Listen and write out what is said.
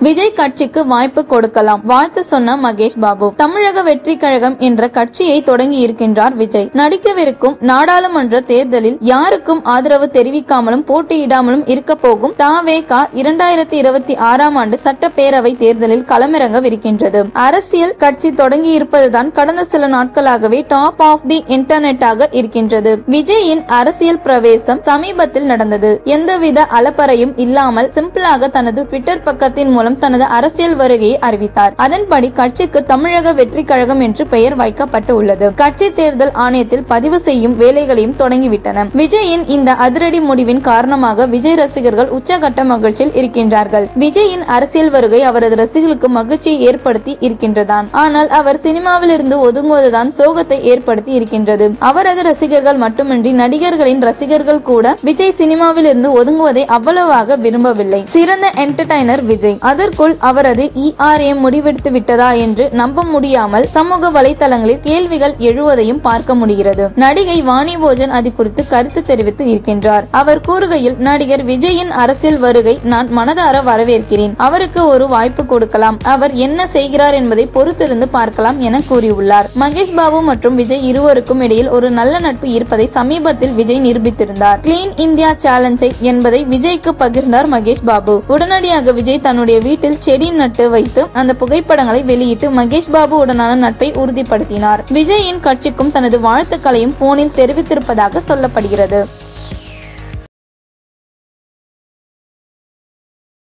விஜய் கட்சிக்கு வாய்ப்பு கொடுக்கலாம், வாழ்த்து சொன்ன மகேஷ் பாபு. தமிழக வெற்றி கழகம் என்ற கட்சியை தொடங்கி இருக்கின்றார் விஜய். நடிக்கவிருக்கும் நாடாளுமன்ற தேர்தலில் யாருக்கும் ஆதரவு தெரிவிக்காமலும் போட்டியிடாமலும் இருக்க போகும் தவேக 2026ஆம் ஆண்டு சட்டப்பேரவை தேர்தலில் களமிறங்கவிருக்கின்றது. அரசியல் கட்சி தொடங்கி இருப்பதுதான் கடந்த சில நாட்களாகவே டாப் ஆஃப் தி இன்டர்நெட்டாக இருக்கின்றது. விஜயின் அரசியல் பிரவேசம் சமீபத்தில் நடந்தது. எந்தவித அலப்பறையும் இல்லாமல் சிம்பிளாக தனது ட்விட்டர் பக்கத்தின் மூலம் தனது அரசியல் வருகையை அறிவித்தார். அதன்படி கட்சிக்கு தமிழக வெற்றி கழகம் என்று பெயர் வைக்கப்பட்டு உள்ளது. கட்சி தேர்தல் ஆணையத்தில் பதிவு செய்யும் வேலைகளையும் தொடங்கிவிட்டன. விஜயின் இந்த அதிரடி முடிவின் காரணமாக விஜய் ரசிகர்கள் உச்சகட்ட மகிழ்ச்சியில் இருக்கின்றார்கள். விஜயின் அரசியல் வருகை அவரது ரசிகர்களுக்கு மகிழ்ச்சியை ஏற்படுத்தி இருக்கின்றதான். ஆனால் அவர் சினிமாவில் இருந்து ஒதுங்குவதுதான் சோகத்தை ஏற்படுத்தி இருக்கின்றது. அவரது ரசிகர்கள் மட்டுமின்றி நடிகர்களின் ரசிகர்கள் கூட விஜய் சினிமாவில் இருந்து ஒதுங்குவதை அவ்வளவாக விரும்பவில்லை. சிறந்த என்டர்டைனர் விஜய். அதற்குள் அவரது ERA முடிவெடுத்து விட்டதா என்று நம்ப முடியாமல் சமூக வலைதளங்களில் கேள்விகள் எழுவதையும் பார்க்க முடிகிறது. நடிகை வாணி போஜன் அது குறித்து கருத்து தெரிவித்து இருக்கின்றார். அவர் கூறுகையில், நடிகர் விஜயின் அரசியல் வருகை நான் மனதார வரவேற்கிறேன். அவருக்கு ஒரு வாய்ப்பு கொடுக்கலாம். அவர் என்ன செய்கிறார் என்பதை பொறுத்திருந்து பார்க்கலாம் என கூறியுள்ளார். மகேஷ் பாபு மற்றும் விஜய் இருவருக்கும் இடையில் ஒரு நல்ல நட்பு இருப்பதை சமீபத்தில் விஜய் நிரூபித்திருந்தார். கிளீன் இந்தியா சேலஞ்சை என்பதை விஜய்க்கு பகிர்ந்தார் மகேஷ் பாபு. உடனடியாக விஜய் தன்னுடைய வீட்டில் செடி நட்டு வைத்து அந்த புகைப்படங்களை வெளியிட்டு மகேஷ் பாபு உடனான நட்பை உறுதிப்படுத்தினார். விஜயின் கட்சிக்கும் தனது வாழ்த்துக்களையும் போனில் தெரிவித்திருப்பதாக சொல்லப்படுகிறது.